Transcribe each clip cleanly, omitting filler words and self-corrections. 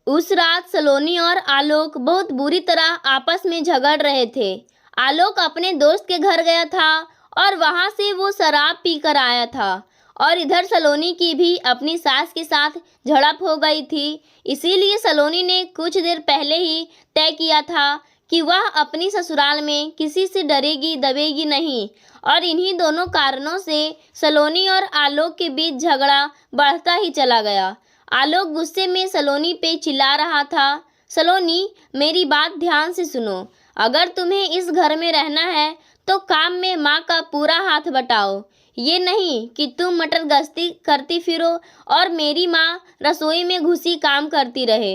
उस रात सलोनी और आलोक बहुत बुरी तरह आपस में झगड़ रहे थे। आलोक अपने दोस्त के घर गया था और वहां से वो शराब पीकर आया था और इधर सलोनी की भी अपनी सास के साथ झड़प हो गई थी। इसीलिए सलोनी ने कुछ देर पहले ही तय किया था कि वह अपनी ससुराल में किसी से डरेगी दबेगी नहीं और इन्हीं दोनों कारणों से सलोनी और आलोक के बीच झगड़ा बढ़ता ही चला गया। आलोक गुस्से में सलोनी पे चिल्ला रहा था, सलोनी मेरी बात ध्यान से सुनो, अगर तुम्हें इस घर में रहना है तो काम में माँ का पूरा हाथ बटाओ। ये नहीं कि तुम मटर गश्ती करती फिरो और मेरी माँ रसोई में घुसी काम करती रहे।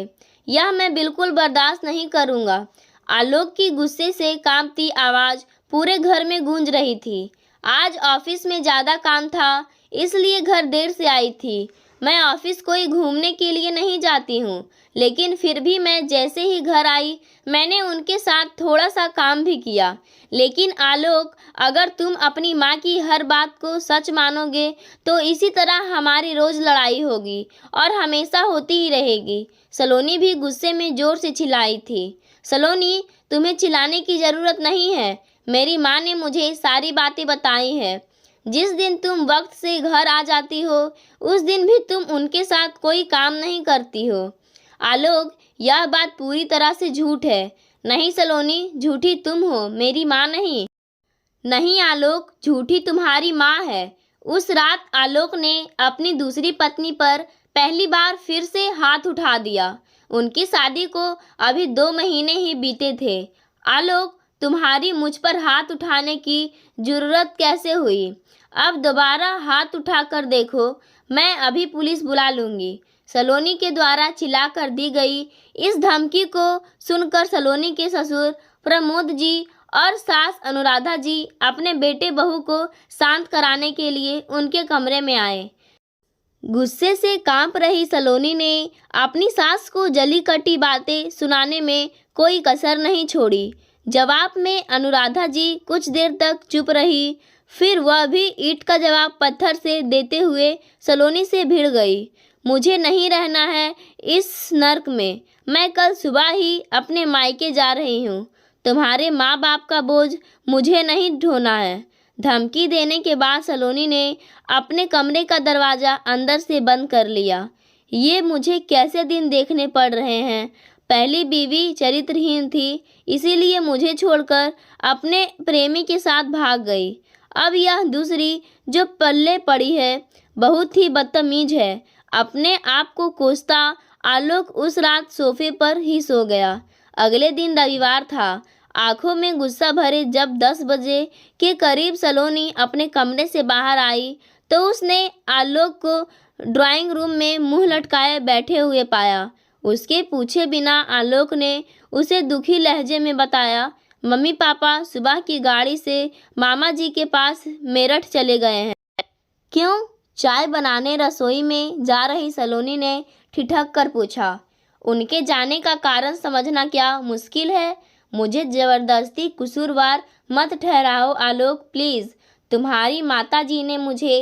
यह मैं बिल्कुल बर्दाश्त नहीं करूँगा। आलोक की गुस्से से कांपती आवाज़ पूरे घर में गूंज रही थी। आज ऑफिस में ज़्यादा काम था इसलिए घर देर से आई थी। मैं ऑफिस कोई घूमने के लिए नहीं जाती हूँ, लेकिन फिर भी मैं जैसे ही घर आई मैंने उनके साथ थोड़ा सा काम भी किया। लेकिन आलोक, अगर तुम अपनी माँ की हर बात को सच मानोगे तो इसी तरह हमारी रोज़ लड़ाई होगी और हमेशा होती ही रहेगी। सलोनी भी गुस्से में ज़ोर से चिल्लाई थी। सलोनी, तुम्हें चिल्लाने की ज़रूरत नहीं है। मेरी माँ ने मुझे सारी बातें बताई हैं। जिस दिन तुम वक्त से घर आ जाती हो उस दिन भी तुम उनके साथ कोई काम नहीं करती हो। आलोक, यह बात पूरी तरह से झूठ है। नहीं सलोनी, झूठी तुम हो, मेरी माँ नहीं। नहीं आलोक, झूठी तुम्हारी माँ है। उस रात आलोक ने अपनी दूसरी पत्नी पर पहली बार फिर से हाथ उठा दिया। उनकी शादी को अभी 2 महीने ही बीते थे। आलोक, तुम्हारी मुझ पर हाथ उठाने की जरूरत कैसे हुई? अब दोबारा हाथ उठाकर देखो, मैं अभी पुलिस बुला लूँगी। सलोनी के द्वारा चिल्लाकर दी गई इस धमकी को सुनकर सलोनी के ससुर प्रमोद जी और सास अनुराधा जी अपने बेटे बहू को शांत कराने के लिए उनके कमरे में आए। गुस्से से कांप रही सलोनी ने अपनी सास को जली कटी बातें सुनाने में कोई कसर नहीं छोड़ी। जवाब में अनुराधा जी कुछ देर तक चुप रही, फिर वह भी ईंट का जवाब पत्थर से देते हुए सलोनी से भिड़ गई। मुझे नहीं रहना है इस नर्क में। मैं कल सुबह ही अपने मायके जा रही हूँ। तुम्हारे माँ बाप का बोझ मुझे नहीं ढोना है। धमकी देने के बाद सलोनी ने अपने कमरे का दरवाज़ा अंदर से बंद कर लिया। ये मुझे कैसे दिन देखने पड़ रहे हैं। पहली बीवी चरित्रहीन थी, इसीलिए मुझे छोड़कर अपने प्रेमी के साथ भाग गई। अब यह दूसरी जो पल्ले पड़ी है बहुत ही बदतमीज है। अपने आप को कोसता आलोक उस रात सोफे पर ही सो गया। अगले दिन रविवार था। आंखों में गुस्सा भरे जब 10 बजे के करीब सलोनी अपने कमरे से बाहर आई तो उसने आलोक को ड्राइंग रूम में मुंह लटकाए बैठे हुए पाया। उसके पूछे बिना आलोक ने उसे दुखी लहजे में बताया, मम्मी पापा सुबह की गाड़ी से मामा जी के पास मेरठ चले गए हैं। क्यों? चाय बनाने रसोई में जा रही सलोनी ने ठिठक कर पूछा। उनके जाने का कारण समझना क्या मुश्किल है? मुझे ज़बरदस्ती कसूरवार मत ठहराओ आलोक, प्लीज़। तुम्हारी माता जी ने मुझे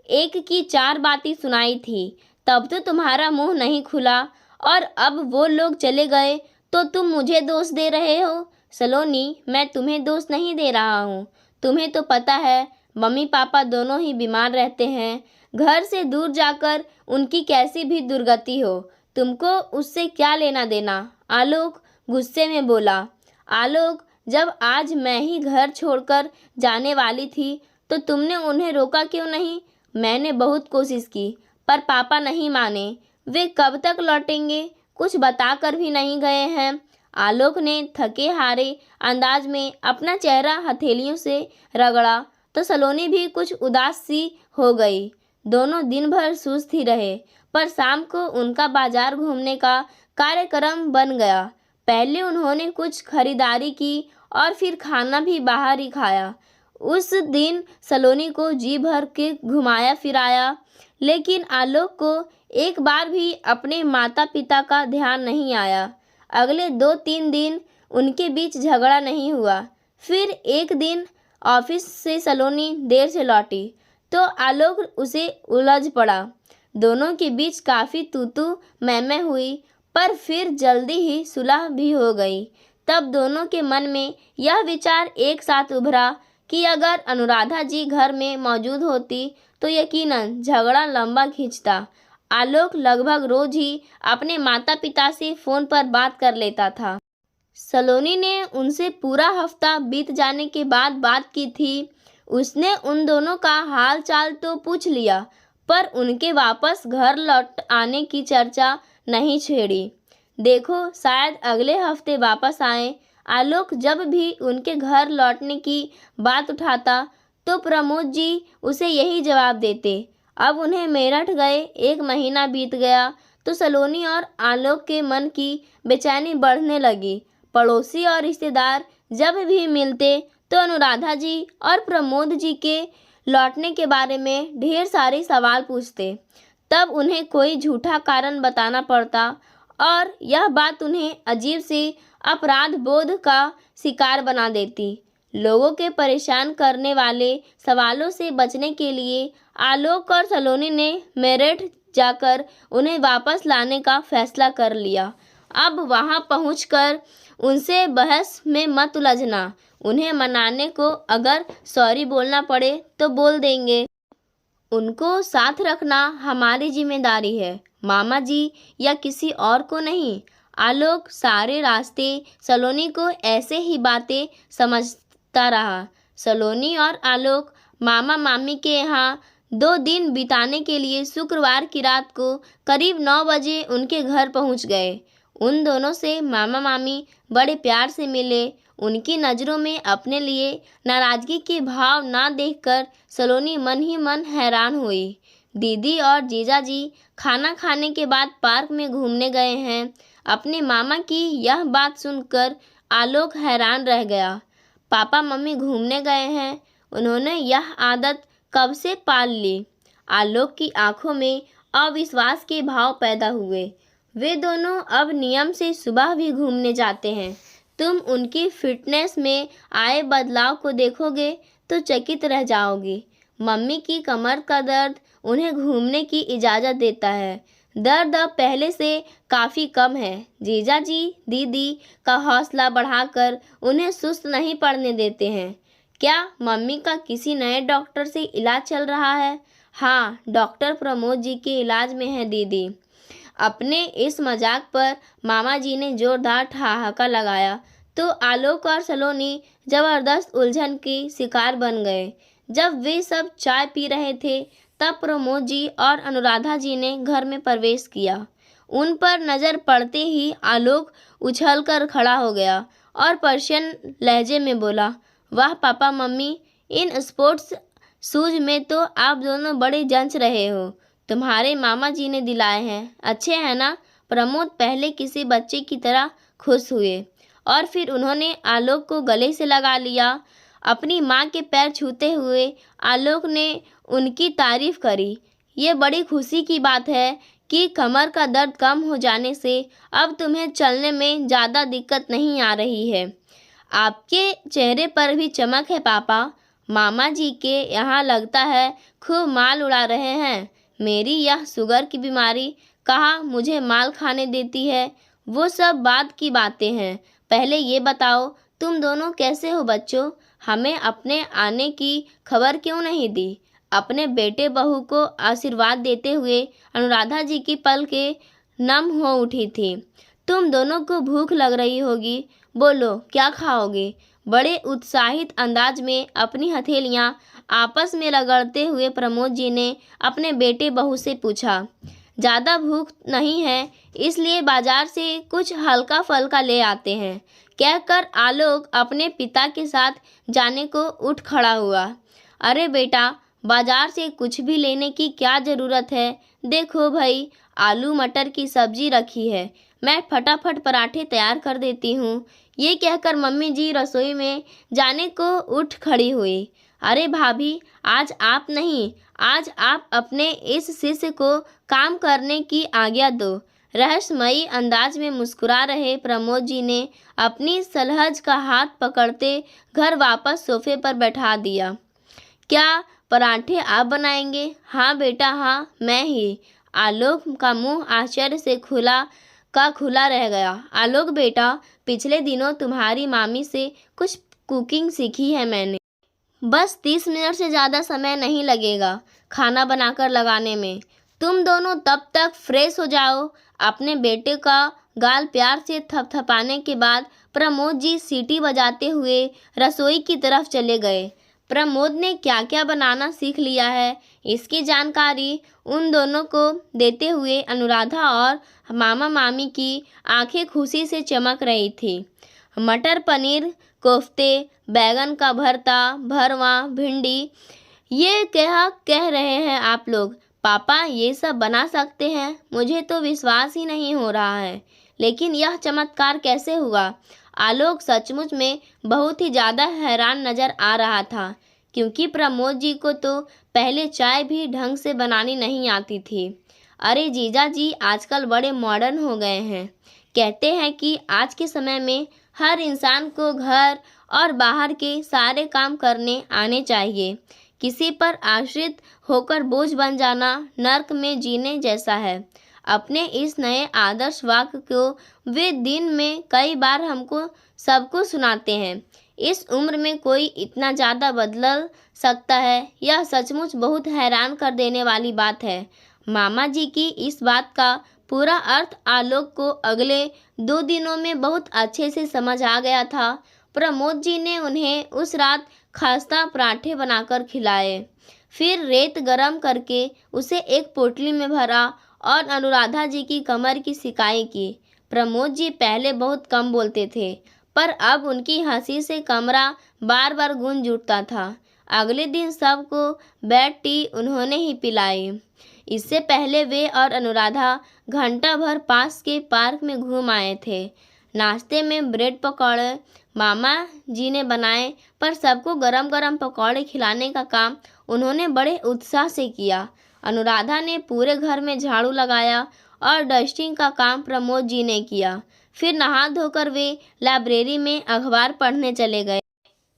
एक की 4 बातें सुनाई थी, तब तो तुम्हारा मुंह नहीं खुला और अब वो लोग चले गए तो तुम मुझे दोष दे रहे हो। सलोनी, मैं तुम्हें दोष नहीं दे रहा हूँ। तुम्हें तो पता है मम्मी पापा दोनों ही बीमार रहते हैं। घर से दूर जाकर उनकी कैसी भी दुर्गति हो, तुमको उससे क्या लेना देना? आलोक गुस्से में बोला। आलोक, जब आज मैं ही घर छोड़कर जाने वाली थी तो तुमने उन्हें रोका क्यों नहीं? मैंने बहुत कोशिश की पर पापा नहीं माने। वे कब तक लौटेंगे कुछ बताकर भी नहीं गए हैं। आलोक ने थके हारे अंदाज में अपना चेहरा हथेलियों से रगड़ा तो सलोनी भी कुछ उदास सी हो गई। दोनों दिन भर सुस्त ही रहे, पर शाम को उनका बाजार घूमने का कार्यक्रम बन गया। पहले उन्होंने कुछ खरीदारी की और फिर खाना भी बाहर ही खाया। उस दिन सलोनी को जी भर के घुमाया फिराया, लेकिन आलोक को एक बार भी अपने माता पिता का ध्यान नहीं आया। अगले 2-3 दिन उनके बीच झगड़ा नहीं हुआ। फिर एक दिन ऑफिस से सलोनी देर से लौटी तो आलोक उसे उलझ पड़ा। दोनों के बीच काफ़ी तू तू मैं हुई, पर फिर जल्दी ही सुलह भी हो गई। तब दोनों के मन में यह विचार एक साथ उभरा कि अगर अनुराधा जी घर में मौजूद होती तो यकीनन झगड़ा लंबा खींचता। आलोक लगभग रोज ही अपने माता पिता से फ़ोन पर बात कर लेता था। सलोनी ने उनसे पूरा हफ्ता बीत जाने के बाद बात की थी। उसने उन दोनों का हाल चाल तो पूछ लिया, पर उनके वापस घर लौट आने की चर्चा नहीं छेड़ी। देखो शायद अगले हफ्ते वापस आए। आलोक जब भी उनके घर लौटने की बात उठाता तो प्रमोद जी उसे यही जवाब देते। अब उन्हें मेरठ गए 1 महीना बीत गया तो सलोनी और आलोक के मन की बेचैनी बढ़ने लगी। पड़ोसी और रिश्तेदार जब भी मिलते तो अनुराधा जी और प्रमोद जी के लौटने के बारे में ढेर सारे सवाल पूछते। तब उन्हें कोई झूठा कारण बताना पड़ता और यह बात उन्हें अजीब से अपराध बोध का शिकार बना देती। लोगों के परेशान करने वाले सवालों से बचने के लिए आलोक और सलोनी ने मेरठ जाकर उन्हें वापस लाने का फैसला कर लिया। अब वहां पहुंचकर उनसे बहस में मत उलझना। उन्हें मनाने को अगर सॉरी बोलना पड़े तो बोल देंगे। उनको साथ रखना हमारी जिम्मेदारी है, मामा जी या किसी और को नहीं। आलोक सारे रास्ते सलोनी को ऐसे ही बातें समझता रहा। सलोनी और आलोक मामा मामी के यहाँ 2 दिन बिताने के लिए शुक्रवार की रात को करीब 9 बजे उनके घर पहुँच गए। उन दोनों से मामा मामी बड़े प्यार से मिले। उनकी नज़रों में अपने लिए नाराज़गी के भाव ना देखकर सलोनी मन ही मन हैरान हुई। दीदी और जीजा जी खाना खाने के बाद पार्क में घूमने गए हैं। अपने मामा की यह बात सुनकर आलोक हैरान रह गया। पापा मम्मी घूमने गए हैं, उन्होंने यह आदत कब से पाल ली? आलोक की आंखों में अविश्वास के भाव पैदा हुए। वे दोनों अब नियम से सुबह भी घूमने जाते हैं। तुम उनकी फिटनेस में आए बदलाव को देखोगे तो चकित रह जाओगी। मम्मी की कमर का दर्द उन्हें घूमने की इजाज़त देता है। दर्द अब पहले से काफ़ी कम है। जीजा जी दीदी का हौसला बढ़ाकर उन्हें सुस्त नहीं पड़ने देते हैं। क्या मम्मी का किसी नए डॉक्टर से इलाज चल रहा है? हाँ, डॉक्टर प्रमोद जी के इलाज में है दीदी। अपने इस मजाक पर मामा जी ने जोरदार ठहाका लगाया तो आलोक और सलोनी जबरदस्त उलझन की शिकार बन गए। जब वे सब चाय पी रहे थे तब प्रमोद जी और अनुराधा जी ने घर में प्रवेश किया। उन पर नज़र पड़ते ही आलोक उछलकर खड़ा हो गया और पर्शियन लहजे में बोला, वाह papa mummy, in sports shoes में तो आप दोनों बड़े जंच रहे हो। तुम्हारे मामा जी ने दिलाए हैं, अच्छे हैं ना? प्रमोद पहले किसी बच्चे की तरह खुश हुए और फिर उन्होंने आलोक को गले से लगा लिया। अपनी माँ के पैर छूते हुए आलोक ने उनकी तारीफ करी। ये बड़ी खुशी की बात है कि कमर का दर्द कम हो जाने से अब तुम्हें चलने में ज़्यादा दिक्कत नहीं आ रही है। आपके चेहरे पर भी चमक है पापा। मामा जी के यहाँ लगता है खूब माल उड़ा रहे हैं। मेरी यह शुगर की बीमारी कहाँ मुझे माल खाने देती है। वो सब बाद की बातें हैं। पहले ये बताओ तुम दोनों कैसे हो बच्चों? हमें अपने आने की खबर क्यों नहीं दी? अपने बेटे बहू को आशीर्वाद देते हुए अनुराधा जी की पलकें नम हो उठी थी। तुम दोनों को भूख लग रही होगी, बोलो क्या खाओगे? बड़े उत्साहित अंदाज में अपनी हथेलियां आपस में रगड़ते हुए प्रमोद जी ने अपने बेटे बहू से पूछा। ज़्यादा भूख नहीं है, इसलिए बाजार से कुछ हल्का फल्का ले आते हैं, कहकर आलोक अपने पिता के साथ जाने को उठ खड़ा हुआ। अरे बेटा, बाजार से कुछ भी लेने की क्या ज़रूरत है? देखो भाई, आलू मटर की सब्जी रखी है, मैं फटाफट पराठे तैयार कर देती हूँ। ये कहकर मम्मी जी रसोई में जाने को उठ खड़ी हुई। अरे भाभी, आज आप नहीं, आज आप अपने इस शिष्य को काम करने की आज्ञा दो। रहस्यमयी अंदाज में मुस्कुरा रहे प्रमोद जी ने अपनी सलहज का हाथ पकड़ते घर वापस सोफे पर बैठा दिया। क्या पराठे आप बनाएंगे? हाँ बेटा हाँ, मैं ही। आलोक का मुंह आश्चर्य से खुला का खुला रह गया। आलोक बेटा, पिछले दिनों तुम्हारी मामी से कुछ कुकिंग सीखी है मैंने। बस 30 मिनट से ज़्यादा समय नहीं लगेगा खाना बनाकर लगाने में। तुम दोनों तब तक फ्रेश हो जाओ। अपने बेटे का गाल प्यार से थपथपाने के बाद प्रमोद जी सीटी बजाते हुए रसोई की तरफ चले गए। प्रमोद ने क्या क्या बनाना सीख लिया है, इसकी जानकारी उन दोनों को देते हुए अनुराधा और मामा मामी की आंखें खुशी से चमक रही थी। मटर पनीर कोफ्ते, बैगन का भरता, भरवा, भिंडी, ये क्या कह रहे हैं आप लोग? पापा ये सब बना सकते हैं? मुझे तो विश्वास ही नहीं हो रहा है। लेकिन यह चमत्कार कैसे हुआ? आलोक सचमुच में बहुत ही ज़्यादा हैरान नज़र आ रहा था, क्योंकि प्रमोद जी को तो पहले चाय भी ढंग से बनानी नहीं आती थी। अरे जीजा जी आजकल बड़े मॉडर्न हो गए हैं। कहते हैं कि आज के समय में हर इंसान को घर और बाहर के सारे काम करने आने चाहिए। किसी पर आश्रित होकर बोझ बन जाना नर्क में जीने जैसा है। अपने इस नए आदर्श वाक्य को वे दिन में कई बार हमको सबको सुनाते हैं। इस उम्र में कोई इतना ज़्यादा बदल सकता है, यह सचमुच बहुत हैरान कर देने वाली बात है। मामा जी की इस बात का पूरा अर्थ आलोक को अगले 2 दिनों में बहुत अच्छे से समझ आ गया था। प्रमोद जी ने उन्हें उस रात खस्ता पराठे बनाकर खिलाए, फिर रेत गरम करके उसे एक पोटली में भरा और अनुराधा जी की कमर की सिकाई की। प्रमोद जी पहले बहुत कम बोलते थे, पर अब उनकी हंसी से कमरा बार बार गूंज उठता था। अगले दिन सबको बेड टी उन्होंने ही पिलाई। इससे पहले वे और अनुराधा घंटा भर पास के पार्क में घूम आए थे। नाश्ते में ब्रेड पकौड़े मामा जी ने बनाए, पर सबको गरम गरम पकौड़े खिलाने का काम उन्होंने बड़े उत्साह से किया। अनुराधा ने पूरे घर में झाड़ू लगाया और डस्टिंग का काम प्रमोद जी ने किया। फिर नहा धोकर वे लाइब्रेरी में अखबार पढ़ने चले गए।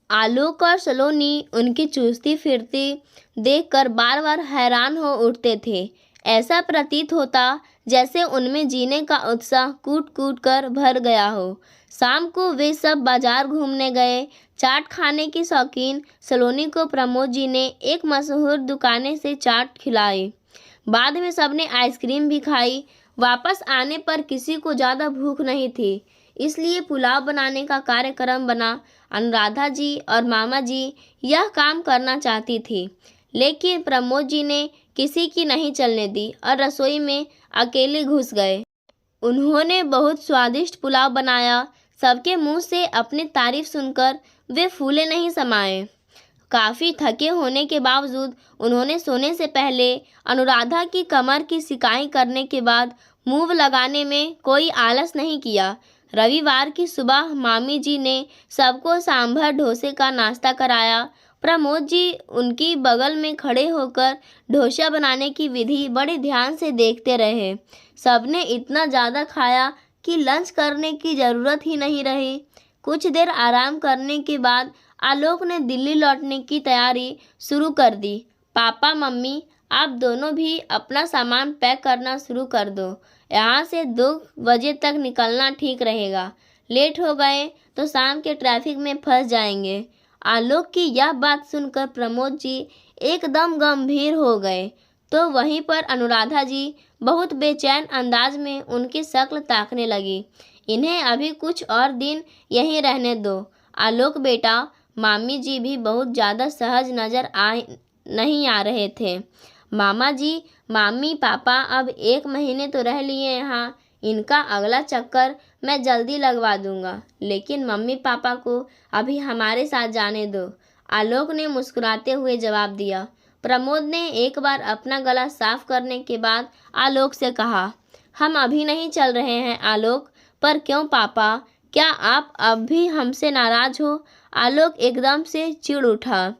आलोक और सलोनी उनकी चुस्ती फिरती देखकर बार बार हैरान हो उठते थे। ऐसा प्रतीत होता जैसे उनमें जीने का उत्साह कूट कूट कर भर गया हो। शाम को वे सब बाजार घूमने गए। चाट खाने की शौकीन सलोनी को प्रमोद जी ने एक मशहूर दुकान से चाट खिलाई। बाद में सबने आइसक्रीम भी खाई। वापस आने पर किसी को ज़्यादा भूख नहीं थी, इसलिए पुलाव बनाने का कार्यक्रम बना। अनुराधा जी और मामा जी यह काम करना चाहती थी, लेकिन प्रमोद जी ने किसी की नहीं चलने दी और रसोई में अकेले घुस गए। उन्होंने बहुत स्वादिष्ट पुलाव बनाया। सबके मुंह से अपनी तारीफ सुनकर वे फूले नहीं समाये। काफ़ी थके होने के बावजूद उन्होंने सोने से पहले अनुराधा की कमर की सिकाई करने के बाद मूव लगाने में कोई आलस नहीं किया। रविवार की सुबह मामी जी ने सबको सांभर डोसे का नाश्ता कराया। प्रमोद जी उनकी बगल में खड़े होकर डोसा बनाने की विधि बड़े ध्यान से देखते रहे। सबने इतना ज़्यादा खाया कि लंच करने की ज़रूरत ही नहीं रही। कुछ देर आराम करने के बाद आलोक ने दिल्ली लौटने की तैयारी शुरू कर दी। पापा मम्मी, आप दोनों भी अपना सामान पैक करना शुरू कर दो। यहाँ से 2 बजे तक निकलना ठीक रहेगा। लेट हो गए तो शाम के ट्रैफिक में फंस जाएंगे। आलोक की यह बात सुनकर प्रमोद जी एकदम गंभीर हो गए, तो वहीं पर अनुराधा जी बहुत बेचैन अंदाज में उनकी शक्ल ताकने लगी। इन्हें अभी कुछ और दिन यहीं रहने दो आलोक बेटा। मामी जी भी बहुत ज़्यादा सहज नज़र नहीं आ रहे थे। मामा जी, मामी, पापा अब 1 महीने तो रह लिए यहाँ। इनका अगला चक्कर मैं जल्दी लगवा दूंगा, लेकिन मम्मी पापा को अभी हमारे साथ जाने दो, आलोक ने मुस्कुराते हुए जवाब दिया। प्रमोद ने एक बार अपना गला साफ करने के बाद आलोक से कहा, हम अभी नहीं चल रहे हैं आलोक। पर क्यों पापा, क्या आप अब भी हमसे नाराज़ हो? आलोक एकदम से चिढ़ उठा।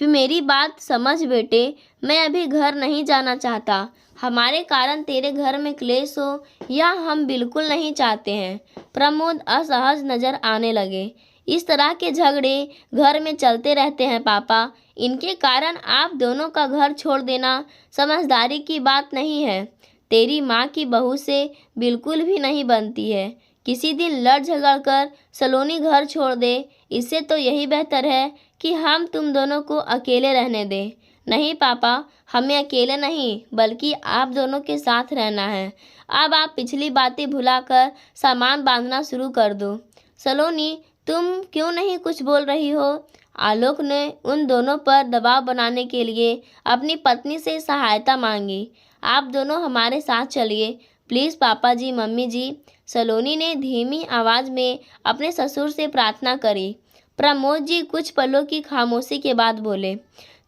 फिर मेरी बात समझ बेटे, मैं अभी घर नहीं जाना चाहता। हमारे कारण तेरे घर में क्लेश हो यह हम बिल्कुल नहीं चाहते हैं। प्रमोद असहज नजर आने लगे। इस तरह के झगड़े घर में चलते रहते हैं पापा। इनके कारण आप दोनों का घर छोड़ देना समझदारी की बात नहीं है। तेरी माँ की बहू से बिल्कुल भी नहीं बनती है। किसी दिन लड़ झगड़ कर सलोनी घर छोड़ दे, इससे तो यही बेहतर है कि हम तुम दोनों को अकेले रहने दें। नहीं पापा, हमें अकेले नहीं बल्कि आप दोनों के साथ रहना है। अब आप पिछली बातें भुलाकर सामान बांधना शुरू कर दो। सलोनी, तुम क्यों नहीं कुछ बोल रही हो? आलोक ने उन दोनों पर दबाव बनाने के लिए अपनी पत्नी से सहायता मांगी। आप दोनों हमारे साथ चलिए प्लीज़ पापा जी, मम्मी जी। सलोनी ने धीमी आवाज़ में अपने ससुर से प्रार्थना करी। प्रमोद जी कुछ पलों की खामोशी के बाद बोले,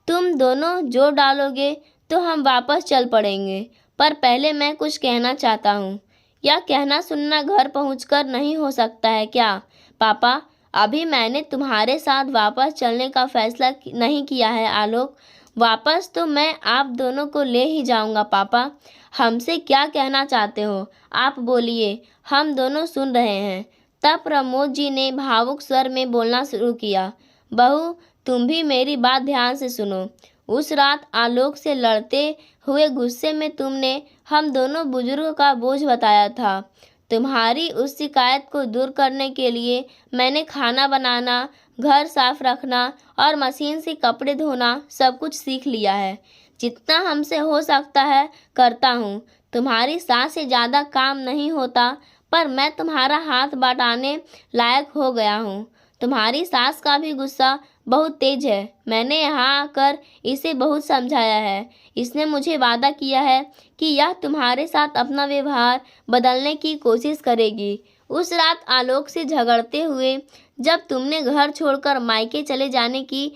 तुम दोनों जोर डालोगे तो हम वापस चल पड़ेंगे, पर पहले मैं कुछ कहना चाहता हूँ। यह कहना सुनना घर पहुँचकर नहीं हो सकता है क्या? पापा, अभी मैंने तुम्हारे साथ वापस चलने का फैसला नहीं किया है आलोक। वापस तो मैं आप दोनों को ले ही जाऊंगा पापा। हमसे क्या कहना चाहते हो आप बोलिए, हम दोनों सुन रहे हैं। तब प्रमोद जी ने भावुक स्वर में बोलना शुरू किया, बहू तुम भी मेरी बात ध्यान से सुनो। उस रात आलोक से लड़ते हुए गुस्से में तुमने हम दोनों बुजुर्गों का बोझ बताया था। तुम्हारी उस शिकायत को दूर करने के लिए मैंने खाना बनाना, घर साफ रखना और मशीन से कपड़े धोना सब कुछ सीख लिया है। जितना हमसे हो सकता है करता हूँ। तुम्हारी सास से ज़्यादा काम नहीं होता, पर मैं तुम्हारा हाथ बटाने लायक हो गया हूँ। तुम्हारी सास का भी गुस्सा बहुत तेज है। मैंने यहाँ आकर इसे बहुत समझाया है। इसने मुझे वादा किया है कि यह तुम्हारे साथ अपना व्यवहार बदलने की कोशिश करेगी। उस रात आलोक से झगड़ते हुए जब तुमने घर छोड़कर मायके चले जाने की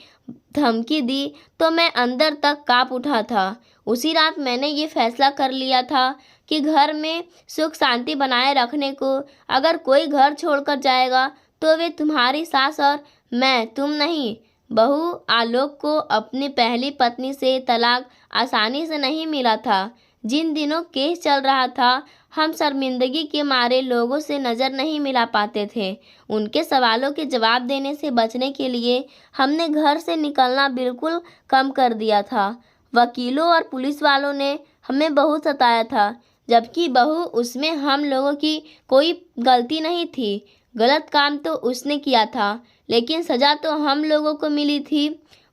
धमकी दी तो मैं अंदर तक कांप उठा था। उसी रात मैंने ये फैसला कर लिया था कि घर में सुख शांति बनाए रखने को अगर कोई घर छोड़कर जाएगा तो वे तुम्हारी सास और मैं, तुम नहीं। बहू, आलोक को अपनी पहली पत्नी से तलाक आसानी से नहीं मिला था। जिन दिनों केस चल रहा था हम शर्मिंदगी के मारे लोगों से नज़र नहीं मिला पाते थे। उनके सवालों के जवाब देने से बचने के लिए हमने घर से निकलना बिल्कुल कम कर दिया था। वकीलों और पुलिस वालों ने हमें बहुत सताया था, जबकि बहू उसमें हम लोगों की कोई गलती नहीं थी। गलत काम तो उसने किया था, लेकिन सज़ा तो हम लोगों को मिली थी।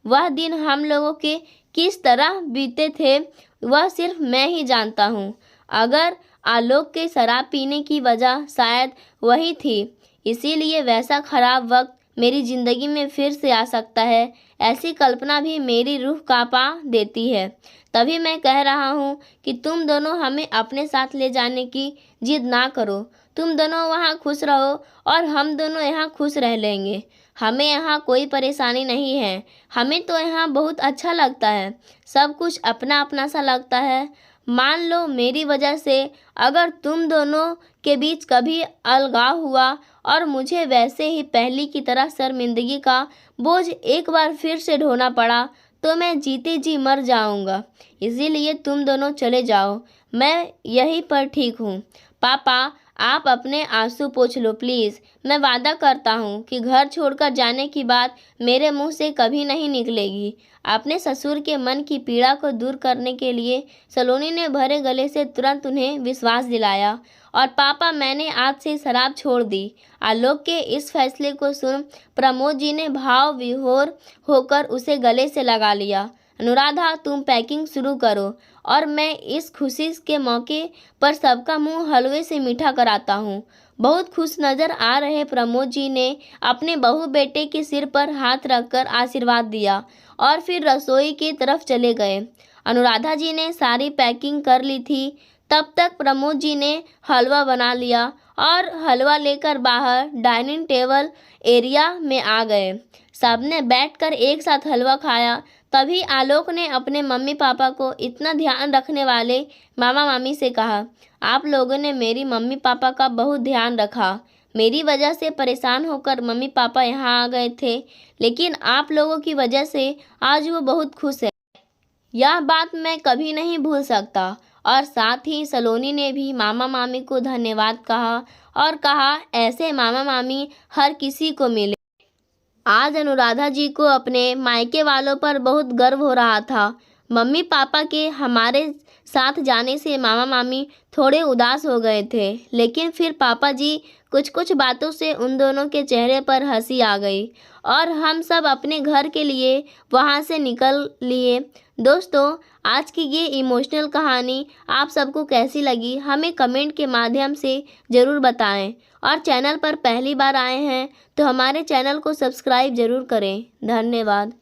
वह दिन हम लोगों के किस तरह बीते थे वह सिर्फ मैं ही जानता हूँ। अगर आलोक के शराब पीने की वजह शायद वही थी, इसीलिए वैसा खराब वक्त मेरी ज़िंदगी में फिर से आ सकता है, ऐसी कल्पना भी मेरी रूह कांपा देती है। तभी मैं कह रहा हूँ कि तुम दोनों हमें अपने साथ ले जाने की जिद ना करो। तुम दोनों वहाँ खुश रहो और हम दोनों यहाँ खुश रह लेंगे। हमें यहाँ कोई परेशानी नहीं है। हमें तो यहाँ बहुत अच्छा लगता है। सब कुछ अपना अपना सा लगता है। मान लो मेरी वजह से अगर तुम दोनों के बीच कभी अलगाव हुआ और मुझे वैसे ही पहली की तरह शर्मिंदगी का बोझ एक बार फिर से ढोना पड़ा तो मैं जीते जी मर जाऊंगा। इसीलिए तुम दोनों चले जाओ, मैं यहीं पर ठीक हूँ। पापा, आप अपने आंसू पोंछ लो प्लीज़। मैं वादा करता हूँ कि घर छोड़कर जाने की बात मेरे मुंह से कभी नहीं निकलेगी। अपने ससुर के मन की पीड़ा को दूर करने के लिए सलोनी ने भरे गले से तुरंत उन्हें विश्वास दिलाया। और पापा, मैंने आज से शराब छोड़ दी। आलोक के इस फैसले को सुन प्रमोद जी ने भाव विभोर होकर उसे गले से लगा लिया। अनुराधा, तुम पैकिंग शुरू करो और मैं इस खुशी के मौके पर सबका मुंह हलवे से मीठा कराता हूँ। बहुत खुश नजर आ रहे प्रमोद जी ने अपने बहू बेटे के सिर पर हाथ रखकर आशीर्वाद दिया और फिर रसोई की तरफ चले गए। अनुराधा जी ने सारी पैकिंग कर ली थी। तब तक प्रमोद जी ने हलवा बना लिया और हलवा लेकर बाहर डाइनिंग टेबल एरिया में आ गए। सबने बैठकर एक साथ हलवा खाया। तभी आलोक ने अपने मम्मी पापा को इतना ध्यान रखने वाले मामा मामी से कहा, आप लोगों ने मेरी मम्मी पापा का बहुत ध्यान रखा। मेरी वजह से परेशान होकर मम्मी पापा यहाँ आ गए थे, लेकिन आप लोगों की वजह से आज वो बहुत खुश है। यह बात मैं कभी नहीं भूल सकता। और साथ ही सलोनी ने भी मामा मामी को धन्यवाद कहा और कहा, ऐसे मामा मामी हर किसी को मिले। आज अनुराधा जी को अपने मायके वालों पर बहुत गर्व हो रहा था। मम्मी पापा के हमारे साथ जाने से मामा मामी थोड़े उदास हो गए थे, लेकिन फिर पापा जी कुछ कुछ बातों से उन दोनों के चेहरे पर हंसी आ गई और हम सब अपने घर के लिए वहाँ से निकल लिए। दोस्तों, आज की ये इमोशनल कहानी आप सबको कैसी लगी हमें कमेंट के माध्यम से ज़रूर बताएं, और चैनल पर पहली बार आए हैं तो हमारे चैनल को सब्सक्राइब ज़रूर करें। धन्यवाद।